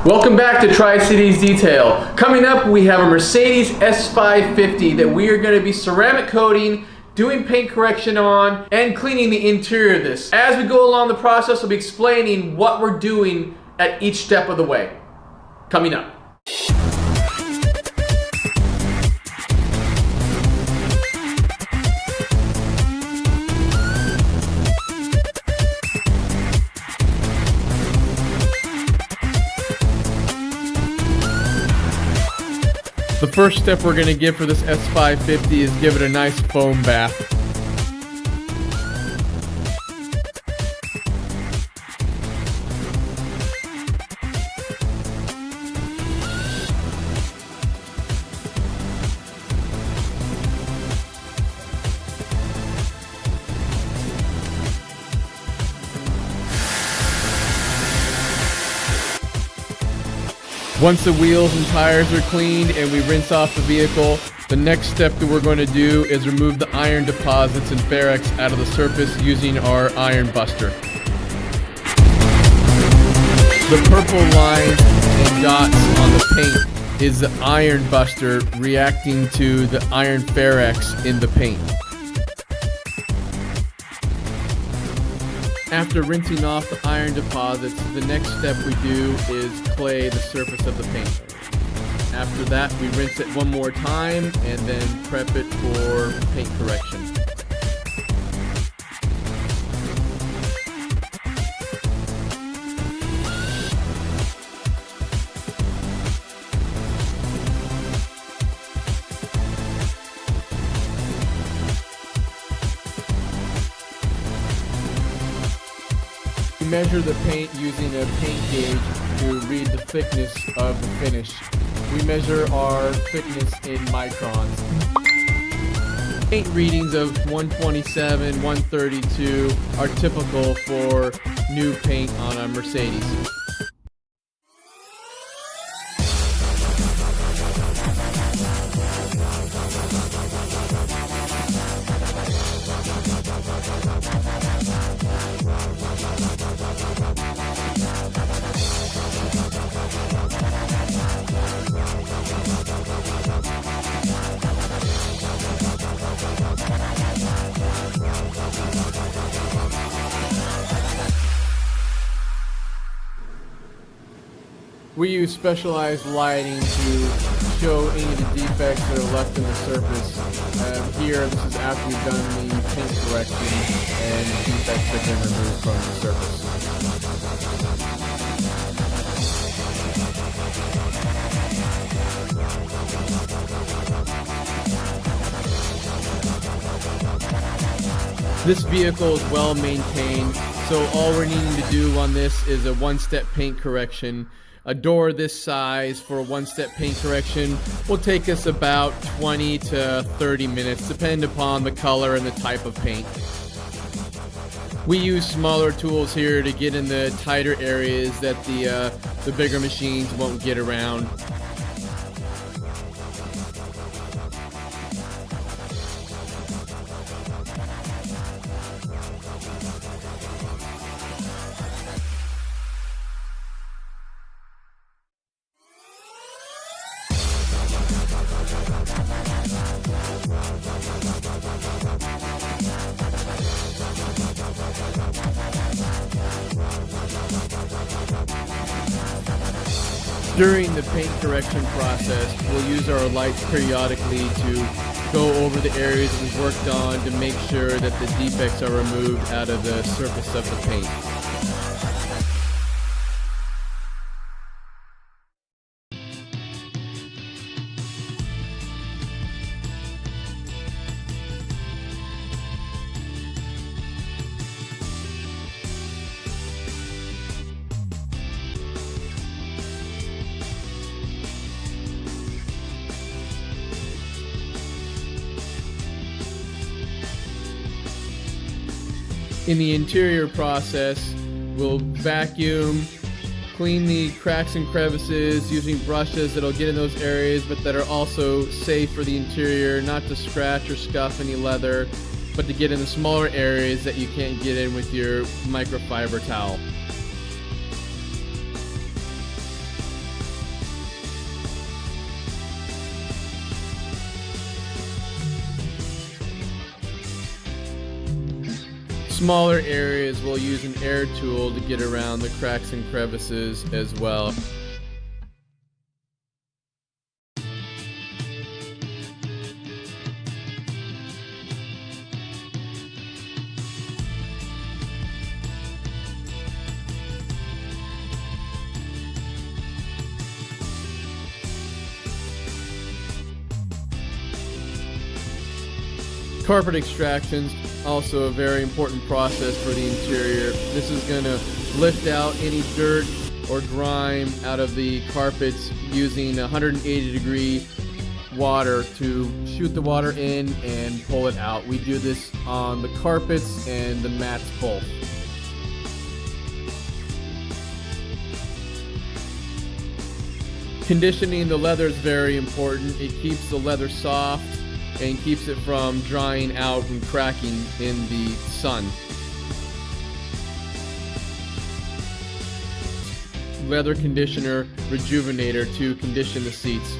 Welcome back to Tri-Cities Detail. Coming up, we have a Mercedes S550 that we are going to be ceramic coating, doing paint correction on, and cleaning the interior of this. As we go along the process, we'll be explaining what we're doing at each step of the way. Coming up. The first step we're going to give for this S550 is give it a nice foam bath. Once the wheels and tires are cleaned and we rinse off the vehicle, the next step that we're going to do is remove the iron deposits and ferrex out of the surface using our Ironbuster. The purple lines and dots on the paint is the Ironbuster reacting to the iron ferrex in the paint. After rinsing off the iron deposits, the next step we do is clay the surface of the paint. After that, we rinse it one more time and then prep it for paint correction. We measure the paint using a paint gauge to read the thickness of the finish. We measure our thickness in microns. Paint readings of 127, 132 are typical for new paint on a Mercedes. We use specialized lighting to show any of the defects that are left in the surface. Here, this is after we've done the paint correction and defects have been removed from the surface. This vehicle is well maintained, so all we're needing to do on this is a one-step paint correction. A door this size for a one-step paint correction will take us about 20 to 30 minutes, depending upon the color and the type of paint. We use smaller tools here to get in the tighter areas that the bigger machines won't get around. During the paint correction process, we'll use our lights periodically to go over the areas we've worked on to make sure that the defects are removed out of the surface of the paint. In the interior process, we'll vacuum, clean the cracks and crevices using brushes that'll get in those areas but that are also safe for the interior, not to scratch or scuff any leather, but to get in the smaller areas that you can't get in with your microfiber towel. smaller areas, we'll use an air tool to get around the cracks and crevices as well. Carpet extractions, also a very important process for the interior. This is going to lift out any dirt or grime out of the carpets using 180-degree water to shoot the water in and pull it out. We do this on the carpets and the mats both. Conditioning the leather is very important. It keeps the leather soft and keeps it from drying out and cracking in the sun. Leather conditioner rejuvenator to condition the seats.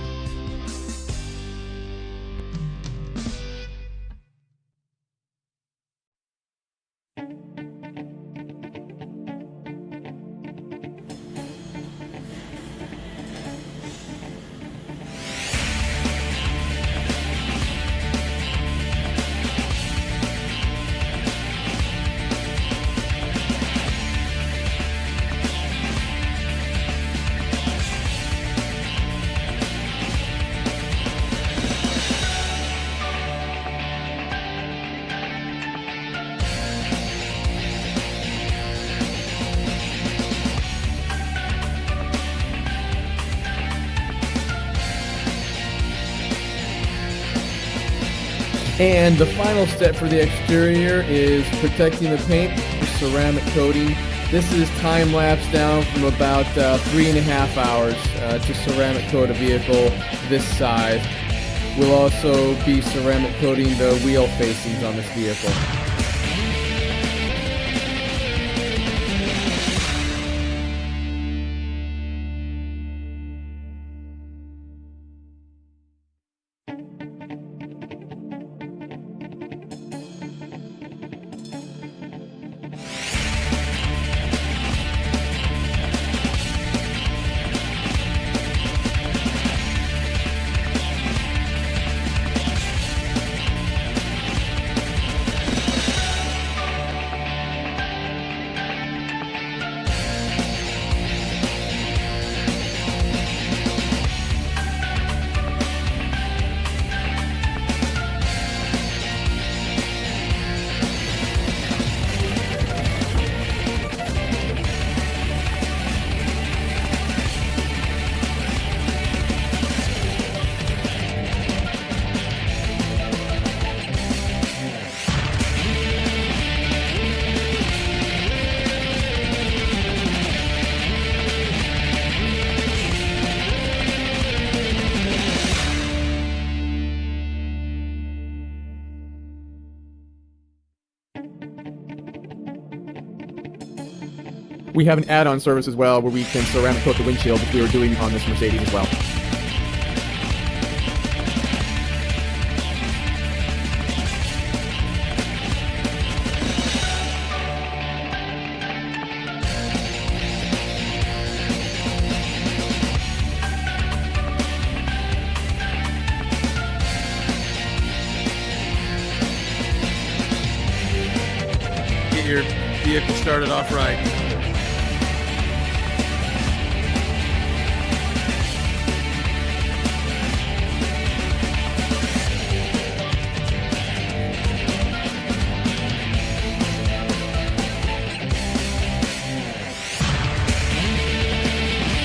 And the final step for the exterior is protecting the paint with ceramic coating. This is time-lapse down from about 3.5 hours to ceramic coat a vehicle this size. We'll also be ceramic coating the wheel facings on this vehicle. We have an add-on service as well where we can ceramic coat the windshield, which we were doing on this Mercedes as well. Get your vehicle started off right.